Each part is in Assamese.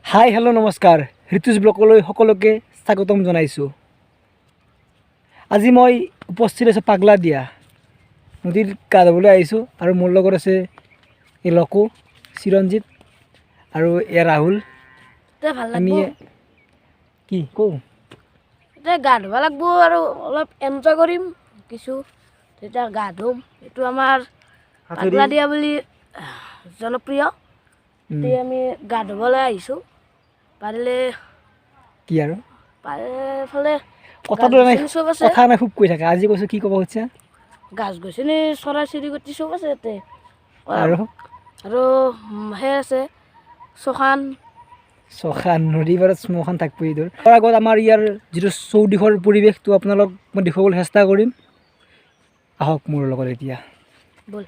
হাই হেল্ল' নমস্কাৰ ঋতুজ ব্লকলৈ সকলোকে স্বাগতম জনাইছোঁ। আজি মই উপস্থিত আছোঁ পাগলা দিয়া নদীৰ গা ধুবলৈ আহিছোঁ আৰু মোৰ লগত আছে এই লকু, চিৰঞ্জিত আৰু এয়া ৰাহুল। আমি কি কওঁ এতিয়া গা ধুব লাগিব আৰু অলপ এনজয় কৰিম কিছু। তেতিয়া গা ধুম, এইটো আমাৰ পাগলা দিয়া বুলি জনপ্ৰিয়। এতিয়া আমি গা ধুবলৈ আহিছোঁ। পাৰিলে কি আৰু পাৰিলে কথাটো কথা নাই খুব কৈ থাকে। আজি কৈছোঁ কি ক'ব খুজিছা? গাছ গছনি চৰাই চিৰিকটি চব আছে ইয়াতে আৰু সেই আছে চখান নদী পাৰত শ্মশান থাকিব। এইটোৰ তাৰ আগত আমাৰ ইয়াৰ যিটো চৌদিশৰ পৰিৱেশটো আপোনালোক মই দেখুৱাবলৈ চেষ্টা কৰিম। আহক মোৰ লগত এতিয়া। ব'ল।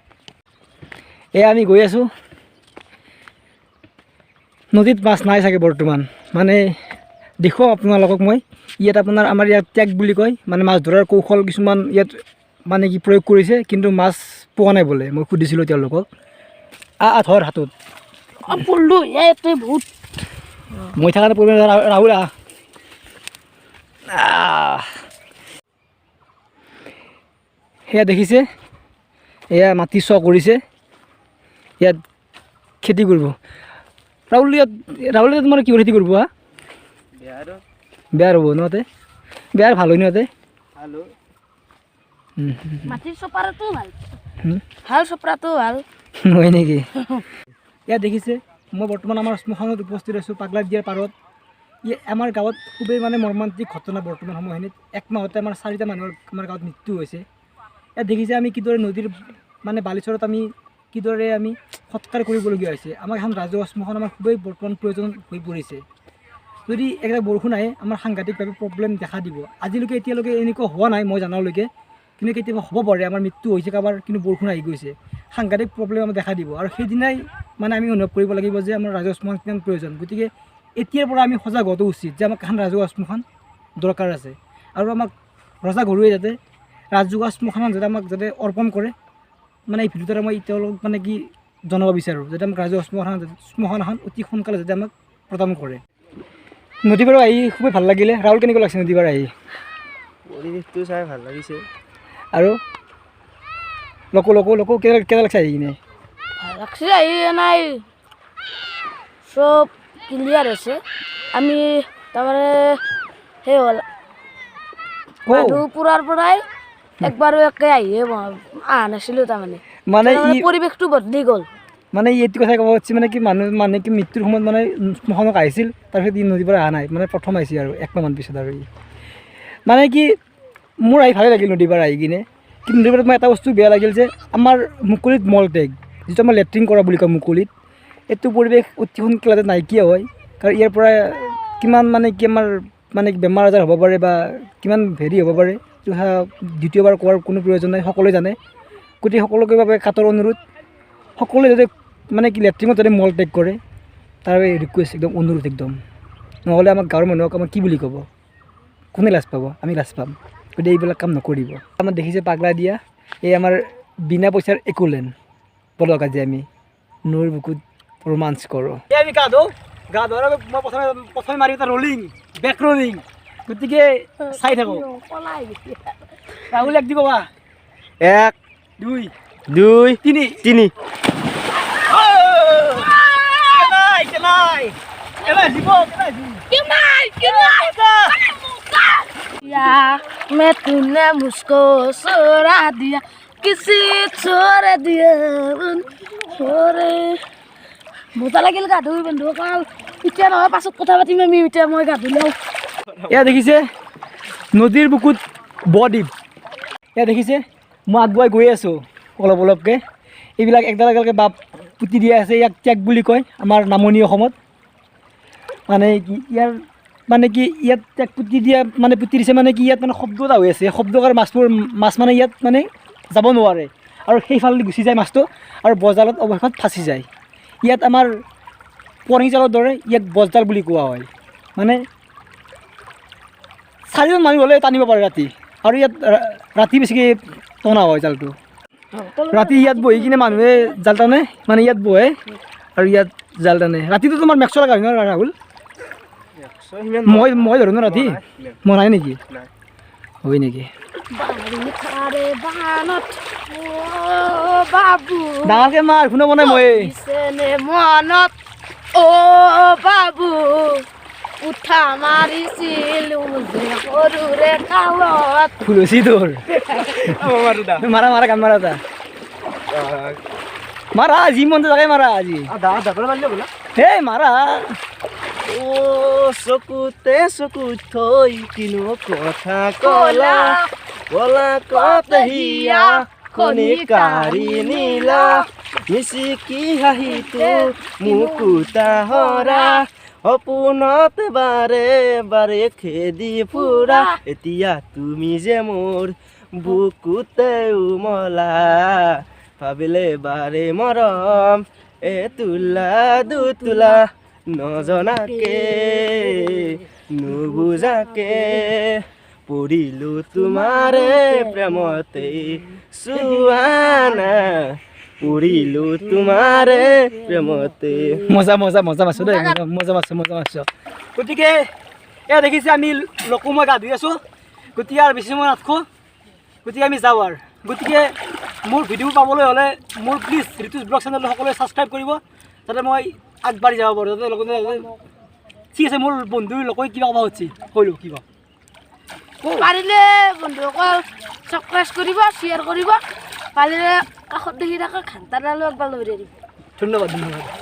এয়া আমি গৈ আছোঁ। নদীত মাছ নাই চাগে বৰ্তমান, মানে দেখুৱাম আপোনালোকক মই। ইয়াত আপোনাৰ আমাৰ ইয়াত টেক বুলি কয়, মানে মাছ ধৰাৰ কৌশল কিছুমান ইয়াত মানে কি প্ৰয়োগ কৰিছে, কিন্তু মাছ পোৱা নাই বোলে। মই সুধিছিলোঁ তেওঁলোকক। ধৰ হাতত পল্লু ইয়াতে বহুত মই থাকাতে পৰিব ৰাহুল সেয়া দেখিছে, এয়া মাটি চ কৰিছে, ইয়াত খেতি কৰিব। ৰাহুল ইয়াত তোমাৰ কি খেতি কৰিব? বেয়া ৰ'ব নহতে বেয়াৰ ভাল হয় নহতে মাটিৰ চপাৰাটো ভাল, ভাল চপৰাটো ভাল হয় নেকি? ইয়াত দেখিছে, মই বৰ্তমান আমাৰ শ্মশানত উপস্থিত আছোঁ, পাগলা দিয়াৰ পাৰত। আমাৰ গাঁৱত খুবেই মানে মৰ্মান্তিক ঘটনা বৰ্তমান সময়খিনিত। এক মাহতে আমাৰ 4টা মানুহৰ আমাৰ গাঁৱত মৃত্যু হৈছে। ইয়াত দেখিছে আমি কিদৰে নদীৰ মানে বালিচৰত আমি কিদৰে আমি সৎকাৰ কৰিবলগীয়া হৈছে। আমাক এখন ৰাজহুৱা শ্মশান আমাৰ খুবেই বৰ্তমান প্ৰয়োজন হৈ পৰিছে। যদি একটা বৰষুণ আহে আমাৰ সাংঘাতিকভাৱে প্ৰব্লেম দেখা দিব। আজিলৈকে এতিয়ালৈকে এনেকুৱা হোৱা নাই মই জনালৈকে, কিন্তু কেতিয়াবা হ'ব পাৰে। আমাৰ মৃত্যু হৈছে কাৰোবাৰ, কিন্তু বৰষুণ আহি গৈছে, সাংঘাতিক প্ৰব্লেম আমাক দেখা দিব। আৰু সেইদিনাই মানে আমি অনুভৱ কৰিব লাগিব যে আমাৰ ৰাজহুৱা শ্মশান কিমান প্ৰয়োজন। গতিকে এতিয়াৰ পৰা আমি সজাগ হোৱাটো উচিত যে আমাক এখন ৰাজহুৱা শ্মশান দৰকাৰ আছে। আৰু আমাক ৰজাঘৰুৱে যাতে ৰাজহুৱা শ্মশান যাতে আমাক যাতে অৰ্পণ কৰে, মানে এই ভিডিঅ'টোত মই তেওঁলোকক মানে কি জনাব বিচাৰোঁ, যাতে আমাক ৰাজহুৱা শ্মশান এখন অতি সোনকালে যাতে আমাক প্ৰদান কৰে। নদী পাৰ আহি খুবেই ভাল লাগিলে। ৰাহুল, কেনেকুৱা লাগিছে নদী পাৰ আহি? পৰিৱেশটো চাই ভাল লাগিছে। আৰু লকো কেনেকুৱা লাগিছে আহি কিনে? ভাল লাগছে আহি। নাই চব ক্লিয়াৰ হৈছে। আমি তাৰমানে সেই হ'ল পুৰাৰ পৰাই একবাৰো একে আহিয়ে অহা নাছিলোঁ। তাৰমানে পৰিৱেশটো বদলি গ'ল। মানে এইটো কথা ক'ব খুজিছে, মানে কি মানুহে কি মৃত্যুৰ সময়ত মানে শ্মশানক আহিছিল, তাৰপিছত ই নদীৰ পৰা অহা নাই, মানে প্ৰথম আহিছে আৰু 1 মাহমান পিছত। আৰু মানে কি মোৰ আহি ভালেই লাগিল নদীৰ পৰা আহি কিনে। কিন্তু নদীৰ পাৰত মই এটা বস্তু বেয়া লাগিল যে আমাৰ মুকলিত মলত্যাগ, যিটো আমাৰ লেট্ৰিন কৰা বুলি কয় মুকলিত, এইটো পৰিৱেশ অতি সোনকালে নাইকিয়া হয়। কাৰণ ইয়াৰ পৰা কিমান মানে কি আমাৰ মানে বেমাৰ আজাৰ হ'ব পাৰে বা কিমান হেৰি হ'ব পাৰে, এইটো কথা দ্বিতীয়বাৰ কোৱাৰ কোনো প্ৰয়োজন নাই, সকলোৱে জানে। গতিকে সকলোকে বাবে কাটৰ অনুৰোধ, সকলোৱে যাতে মানে কি লেট্ৰিনত যাতে মল ত্যাগ কৰে, তাৰ বাবে ৰিকুৱেষ্ট, একদম অনুৰোধ একদম। নহ'লে আমাক গাঁৱৰ মানুহক আমাক কি বুলি ক'ব? কোনে লাজ পাব? আমি লাজ পাম। গতিকে এইবিলাক কাম নকৰিব। আমাৰ দেখিছে পাগলা দিয়া, এই আমাৰ বিনা পইচাৰ একোলেণ্ড। বলক আজি আমি নৈৰ বুকুত ৰোমাঞ্চ কৰোঁ। আমি গা ধোৱাৰ আগত মই প্ৰথমে মাৰি এটা ৰলিং, বেক ৰলিং। গতিকে চাই থাকোঁ। ৰাহুল, এক দিব বা 1 2 2 3 3 मैं तूने मुझको छोड़ा दिया किसी छोड़ दिया छोरे মজা লাগিল গা ধুই বন্ধু। কাল এতিয়া নহয়, পাছত কথা পাতিম আমি। এতিয়া মই গা ধুই লওঁ। এয়া দেখিছে নদীৰ বুকুত বদ্বীপ। এয়া দেখিছে মই আগুৱাই গৈ আছোঁ অলপকৈ। এইবিলাক একডাল একডালকৈ বাপ পুতি দিয়া আছে। ইয়াক টেক বুলি কয় আমাৰ নামনি অসমত। মানে কি ইয়াৰ মানে কি ইয়াত টেক পুতি দিয়া মানে পুতি দিছে মানে কি ইয়াত মানে শব্দ এটা হৈ আছে। শব্দ কাৰণে মাছ মানে ইয়াত মানে যাব নোৱাৰে, আৰু সেইফালেদি গুচি যায় মাছটো, আৰু বজালত অৱশেষত ফাঁচি যায়। ইয়াত আমাৰ পৰঙি জালৰ দৰে ইয়াক বজজাল বুলি কোৱা হয়। মানে 4জন মানুহ হ'লে টানিব পাৰে ৰাতি, আৰু ইয়াত ৰাতি বেছিকৈ টনা হয় জালটো। ৰাতি ইয়াত বহি কিনে মানুহে জাল টানে, মানে ইয়াত বহে আৰু ইয়াত জাল টানে ৰাতিটো তোমাৰ মেক্স লগা হয় ন ৰাহুল মই ধৰো ন ৰাতি মই নাই নেকি নাই। হয় নেকি বাৰিষাৰে বানত অ বাবু ডাঙৰকে মাৰ শুনাব নাই মই দিছেনে মনত অ বাবু উঠা মাৰিছিলো যে সৰুৰে কালত ফুলচি তোৰ মাৰা মাৰা কাম মাৰা এটা মাৰা যি মন যায় তাকে মাৰা আজি এই মাৰা ও চকুতে চকু থৈ কিনো কথা কলা কলা কতহিয়া কণিকাৰী নীলা মিচিকি হাঁহিটো মুকুতা হৰা সপোনত বাৰে বাৰে খেদি ফুৰা এতিয়া তুমি যে মোৰ বুকুতে উমলা ভাবিলে বাৰে মৰম এ তোলা দুতোলা নজনাকে নুবুজাকে পৰিলো তোমাৰে প্ৰেমতে চুৱানা পৰিলো তোমাৰে প্ৰেমতে মজা মজা মজা মাছো দেই মজা মাছো গতিকে এয়া দেখিছে আমি লোকো মই গা ধুই আছোঁ গতিকে আৰু বেছি সময় নাথাকোঁ গতিকে আমি যাওঁ আৰু গতিকে মোৰ ভিডিঅ' পাবলৈ হ'লে মোৰ প্লিজ ঋতুজ ব্লগ চেনেলটো সকলোৱে ছাবস্ক্ৰাইব কৰিব যাতে মই আগবাঢ়ি যাব পাৰোঁ যাতে লগতে ঠিক আছে মোৰ বন্ধুৰ লোকে কিবা ক'ব খুজিছে কৈলোঁ কিবা পাৰিলে বন্ধুসকল ছাবস্ক্ৰাইব কৰিব শ্বেয়াৰ কৰিব পাৰিলে কাষত দেখি থকা ঘণ্টাডালো একবাৰ লৈ দিব ধন্যবাদ